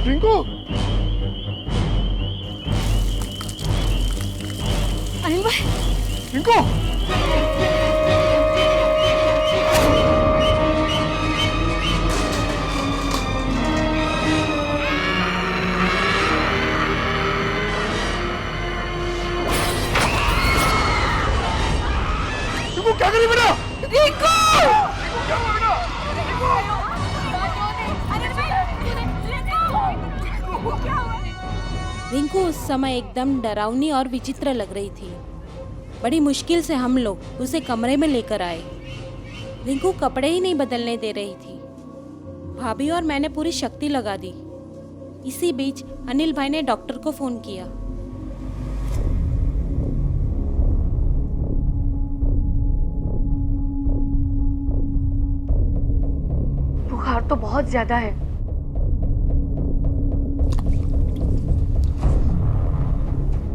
रिंकू, अनिल भाई, रिंकू, रिंकू क्या करी बेटा? रिंकू! क्या हुआ बेटा? रिंकू उस समय एकदम डरावनी और विचित्र लग रही थी। बड़ी मुश्किल से हम लोग उसे कमरे में लेकर आए। रिंकू कपड़े ही नहीं बदलने दे रही थी। भाभी और मैंने पूरी शक्ति लगा दी। इसी बीच अनिल भाई ने डॉक्टर को फोन किया। बुखार तो बहुत ज्यादा है।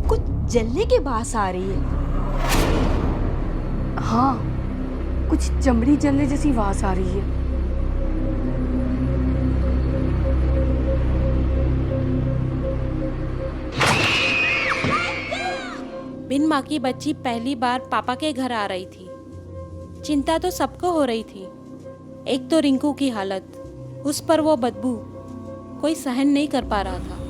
कुछ जलने की बात आ रही है। हाँ, कुछ चमड़ी जलने जैसी आवाज आ रही है। बिन माँ की बच्ची पहली बार पापा के घर आ रही थी। चिंता तो सबको हो रही थी। एक तो रिंकू की हालत, उस पर वो बदबू कोई सहन नहीं कर पा रहा था।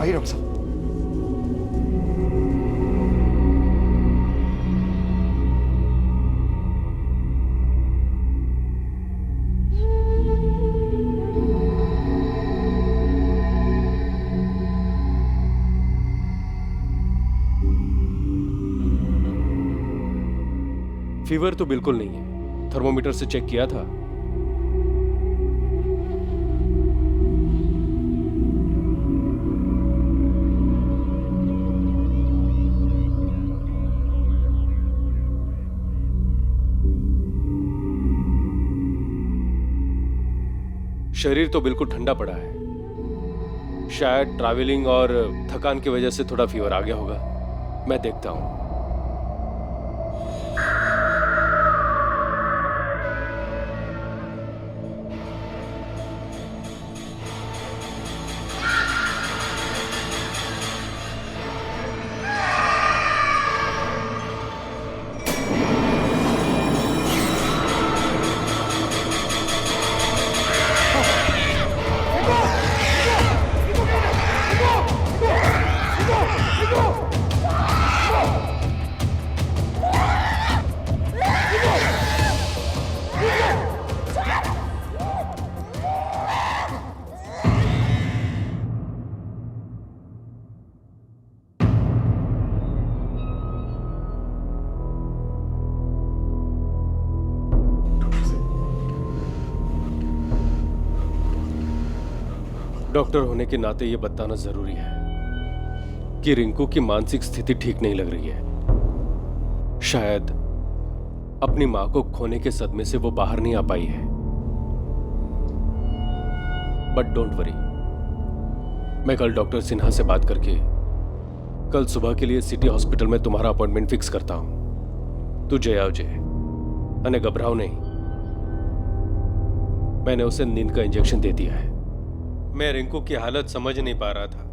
आइए डॉक्टर साहब। फीवर तो बिल्कुल नहीं है, थर्मोमीटर से चेक किया था। शरीर तो बिल्कुल ठंडा पड़ा है। शायद ट्रैवलिंग और थकान की वजह से थोड़ा फीवर आ गया होगा। मैं देखता हूं। डॉक्टर होने के नाते यह बताना जरूरी है कि रिंकू की मानसिक स्थिति ठीक नहीं लग रही है। शायद अपनी मां को खोने के सदमे से वो बाहर नहीं आ पाई है। बट डोंट वरी, मैं कल डॉक्टर सिन्हा से बात करके कल सुबह के लिए सिटी हॉस्पिटल में तुम्हारा अपॉइंटमेंट फिक्स करता हूं। तू जय आओ जय, अने घबराओ नहीं। मैंने उसे नींद का इंजेक्शन दे दिया है। मैं रिंकू की हालत समझ नहीं पा रहा था।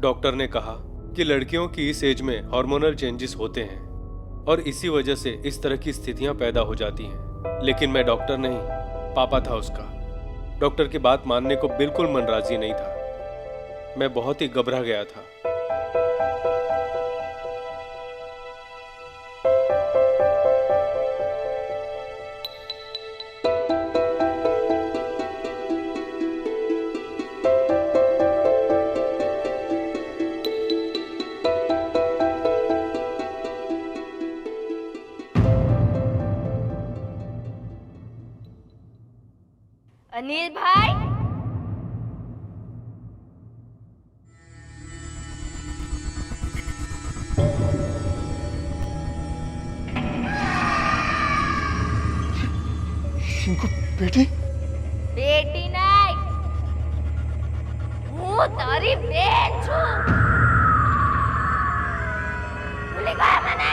डॉक्टर ने कहा कि लड़कियों की इस एज में हार्मोनल चेंजेस होते हैं और इसी वजह से इस तरह की स्थितियां पैदा हो जाती हैं। लेकिन मैं डॉक्टर नहीं, पापा था उसका। डॉक्टर की बात मानने को बिल्कुल मन राजी नहीं था। मैं बहुत ही घबरा गया था। अनिल भाई, रिंकू बेटी, बेटी नहीं, હું તારી બેન છું. ભૂલી ગયા મને?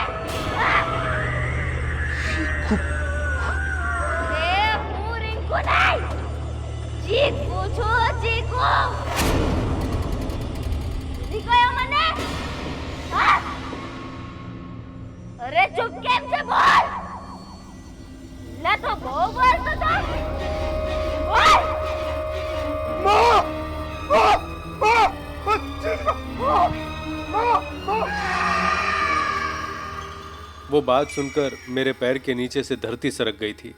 प्रेम से बोल। ना तो बोल तो बोल। माँ माँ माँ माँ माँ माँ। वो बात सुनकर मेरे पैर के नीचे से धरती सरक गई थी।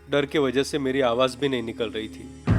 डर की वजह से मेरी आवाज भी नहीं निकल रही थी।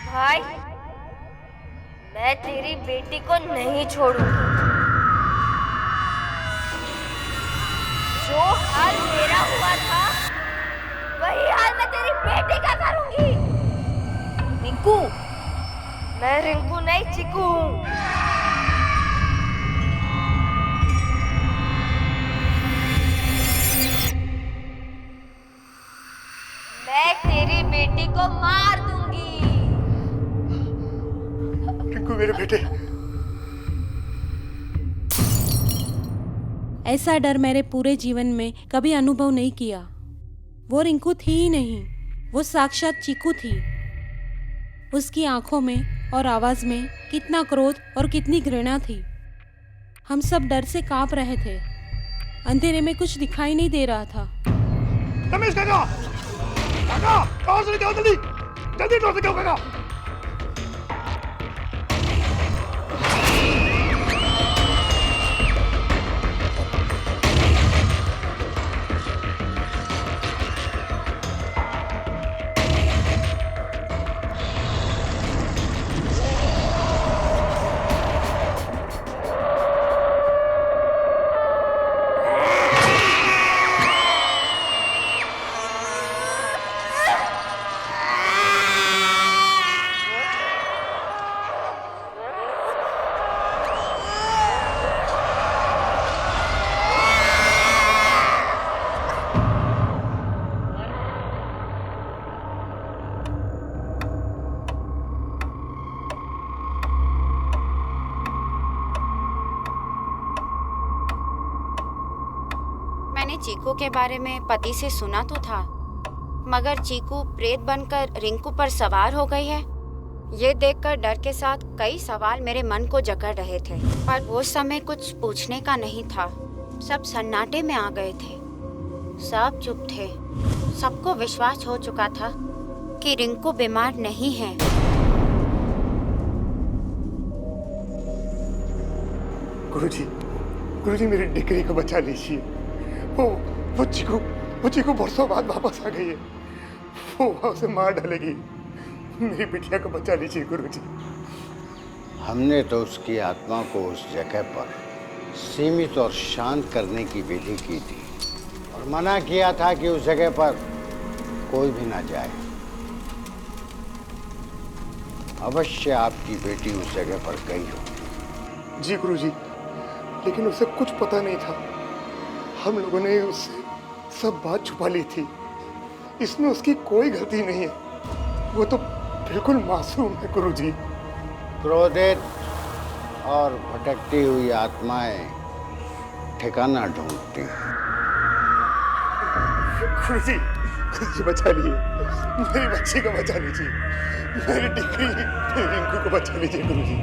भाई, मैं तेरी बेटी को नहीं छोड़ूंगी। जो हाल मेरा हुआ था, वही हाल मैं तेरी बेटी का करूंगी। रिंकू, मैं रिंकू नहीं चिकू हूँ। मैं तेरी बेटी को मार दूंगी। रिंकू मेरे बेटे। ऐसा डर मेरे पूरे जीवन में कभी अनुभव नहीं किया। वो रिंकू थी ही नहीं, वो साक्षात चीकू थी। उसकी आंखों में और आवाज में कितना क्रोध और कितनी घृणा थी। हम सब डर से कांप रहे थे। अंधेरे में कुछ दिखाई नहीं दे रहा था। रमेश काका, काका, डोर से निकलो जल्दी, जल्दी डोर से निकलो काका। मैंने चीकू के बारे में पति से सुना तो था, मगर चीकू प्रेत बनकर रिंकू पर सवार हो गई है, ये देखकर डर के साथ कई सवाल मेरे मन को जकड़ रहे थे। पर वो समय कुछ पूछने का नहीं था। सब सन्नाटे में आ गए थे, सब चुप थे। सबको विश्वास हो चुका था कि रिंकू बीमार नहीं है। गुरुजी मेरी डिग्री को बचा लीजिए। वो चीकू बरसों बाद वापस आ गई है। वो उसे मार डालेगी। मेरी बिटिया को बचा लीजिए गुरुजी। हमने तो उसकी आत्मा को उस जगह पर सीमित और शांत करने की विधि की थी और मना किया था कि उस जगह पर कोई भी ना जाए। अवश्य आपकी बेटी उस जगह पर गई हो। जी गुरुजी, लेकिन उसे कुछ पता नहीं था। हम लोगों ने उससे सब बात छुपा ली थी। इसमें उसकी कोई गलती नहीं है। वो तो बिल्कुल मासूम है गुरुजी। क्रोधित और भटकती हुई आत्माएं ठिकाना ढूंढती हैं। गुरुजी बचा लिए, मेरी बच्ची को बचा लीजिए। मेरी डिग्री रिंकू को बचा लीजिए गुरुजी।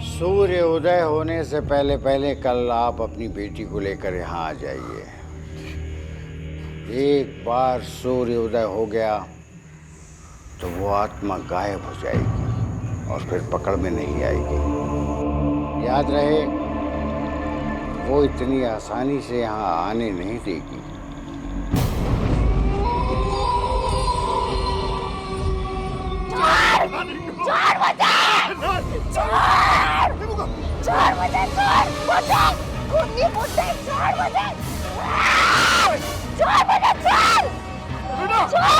सूर्य उदय होने से पहले पहले कल आप अपनी बेटी को लेकर यहाँ आ जाइए। एक बार सूर्य उदय हो गया तो वो आत्मा गायब हो जाएगी और फिर पकड़ में नहीं आएगी। याद रहे, वो इतनी आसानी से यहाँ आने नहीं देगी। चोर बचा! खूनी मुझसे छोड़ मुझे, छोड़ मुझे, छोड़, छोड़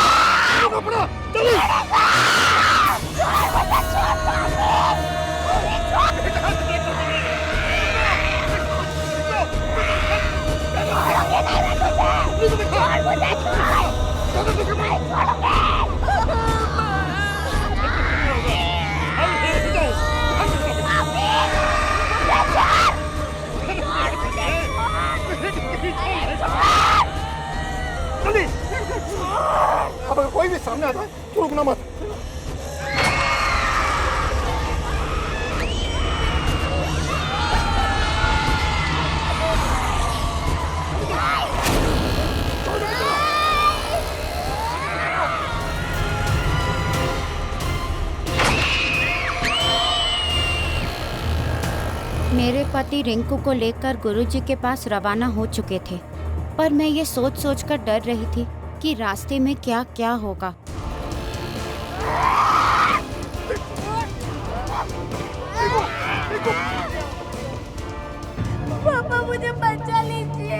मुझे, अब अगर कोई भी सामने आता है तो रुकना मत। मेरे पति रिंकू को लेकर गुरुजी के पास रवाना हो चुके थे, पर मैं ये सोच सोच कर डर रही थी कि रास्ते में क्या क्या होगा। पापा मुझे बचा लीजिए,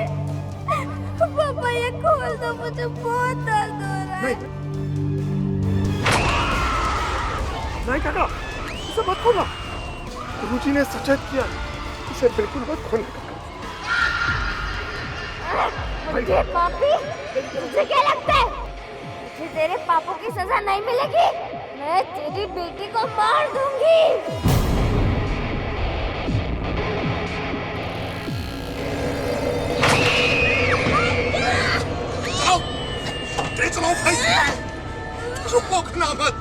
पापा ये खोल दो, मुझे बहुत दर्द हो रहा है। नहीं काका, इसे मत खोलना। गुरुजी ने सचेत किया, इसे बिल्कुल मत खोलना। मुझे पापी, तुझे क्या लगता है मुझे तेरे पापों की सजा नहीं मिलेगी? मैं तेरी बेटी को मार दूंगी। चलो भाई, चुप हो मत।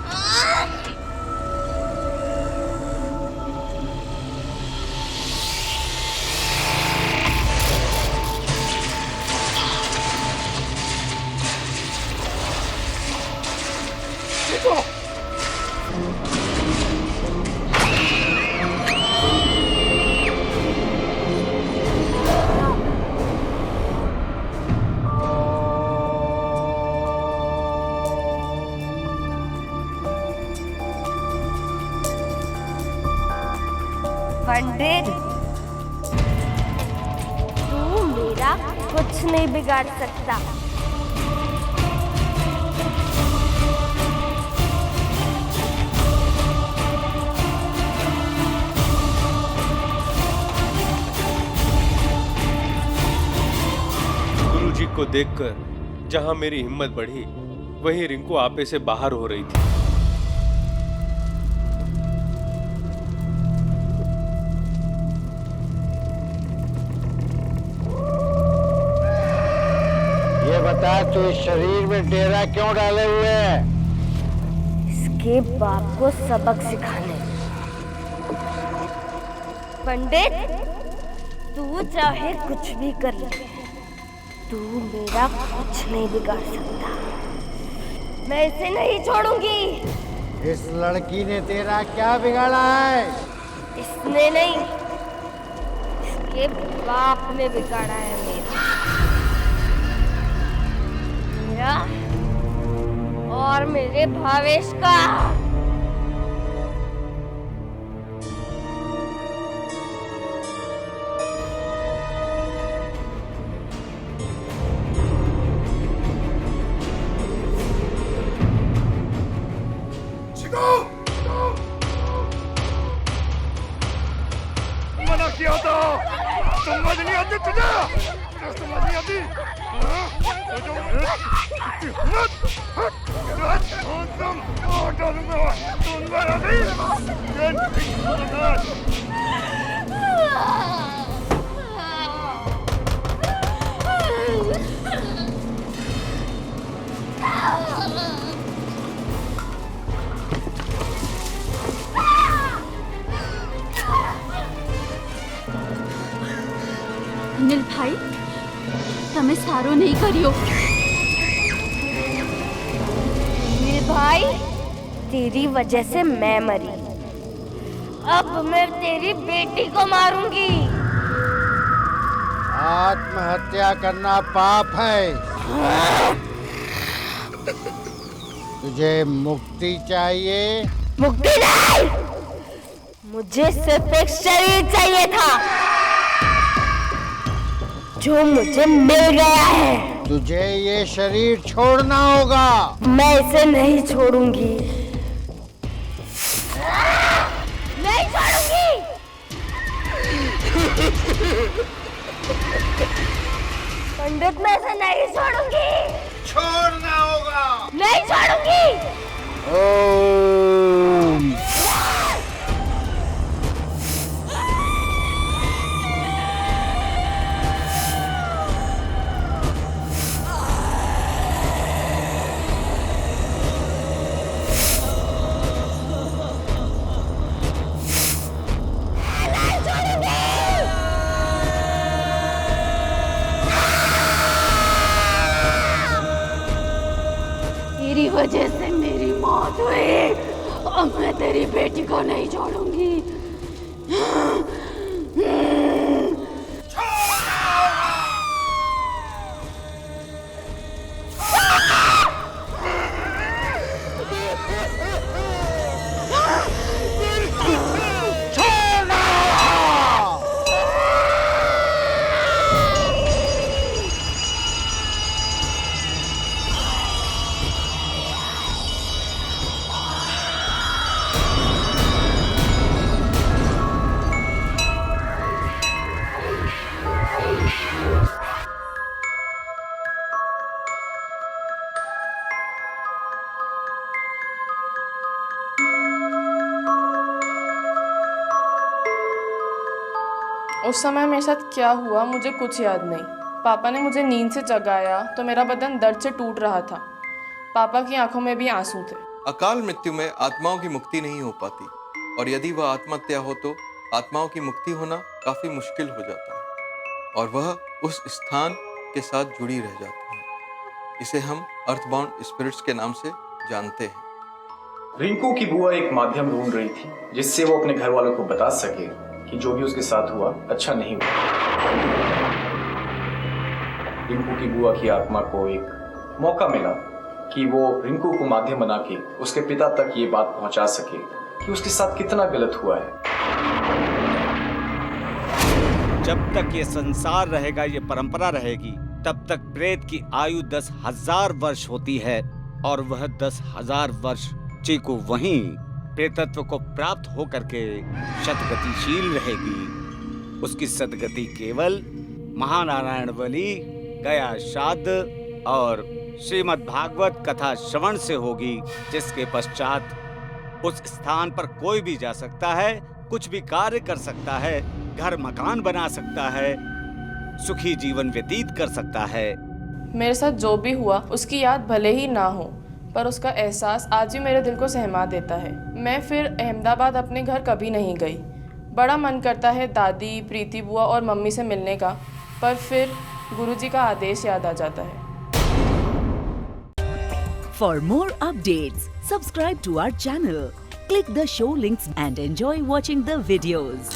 पंडित, तू मेरा कुछ नहीं बिगाड़ सकता। गुरुजी को देखकर जहां मेरी हिम्मत बढ़ी, वहीं रिंकू आपे से बाहर हो रही थी। बता, तू इस शरीर में डेरा क्यों डाले हुए है? इसके बाप को सबक सिखाने। पंडित, तू चाहे कुछ भी कर ले, तू मेरा कुछ नहीं बिगाड़ सकता। मैं इसे नहीं छोड़ूंगी। इस लड़की ने तेरा क्या बिगाड़ा है? इसने नहीं, इसके बाप ने बिगाड़ा है मेरा और मेरे भावेश का। मना किया था, समझ नहीं आती तुझे, समझ नहीं आती। अनिल भाई, તમે સારો નહીં કર્યો। भाई, तेरी वजह से मैं मरी, अब मैं तेरी बेटी को मारूंगी। आत्महत्या करना पाप है। तुझे मुक्ति चाहिए? मुक्ति नहीं, मुझे सिर्फ एक शरीर चाहिए था। जो मुझे मिल गया है। तुझे ये शरीर छोड़ना होगा। मैं इसे नहीं छोड़ूंगी, नहीं छोड़ूंगी। पंडित, मैं इसे नहीं छोड़ूंगी। छोड़ना होगा। नहीं छोड़ूंगी। ओम। तेरी वजह से मेरी मौत हुई, अब मैं तेरी बेटी को नहीं छोड़ूंगी। उस समय मेरे साथ क्या हुआ मुझे कुछ याद नहीं। पापा ने मुझे नींद से जगाया तो मेरा बदन दर्द से टूट रहा था। पापा की आंखों में भी आंसू थे। अकाल मृत्यु में आत्माओं की मुक्ति नहीं हो पाती, और यदि वह आत्महत्या हो तो आत्माओं की मुक्ति होना काफी मुश्किल हो जाता है और वह उस स्थान के साथ जुड़ी रह जाती है। इसे हम अर्थबाउंड स्पिरिट्स के नाम से जानते हैं। रिंकू की बुआ एक माध्यम ढूंढ रही थी जिससे वो अपने घर वालों को बता सके कि जो भी उसके साथ हुआ अच्छा नहीं हुआ। रिंकू की बुआ की आत्मा को एक मौका मिला कि वो रिंकू को माध्यम बना के उसके पिता तक ये बात पहुंचा सके कि उसके साथ कितना गलत हुआ है। जब तक ये संसार रहेगा, ये परंपरा रहेगी, तब तक प्रेत की आयु 10,000 वर्ष होती है और वह 10,000 वर्ष चीकू वहीं प्रेतत्व को प्राप्त होकर के शतगतिशील रहेगी। उसकी सदगति केवल महानारायण बलि, गया श्राद्ध और श्रीमद् भागवत कथा श्रवण से होगी, जिसके पश्चात उस स्थान पर कोई भी जा सकता है, कुछ भी कार्य कर सकता है, घर मकान बना सकता है, सुखी जीवन व्यतीत कर सकता है। मेरे साथ जो भी हुआ उसकी याद भले ही ना हो, पर उसका एहसास आज भी मेरे दिल को सहमा देता है। मैं फिर अहमदाबाद अपने घर कभी नहीं गई। बड़ा मन करता है दादी, प्रीति बुआ और मम्मी से मिलने का, पर फिर गुरुजी का आदेश याद आ जाता है। For more updates, subscribe to our channel, click the show links and enjoy watching the videos.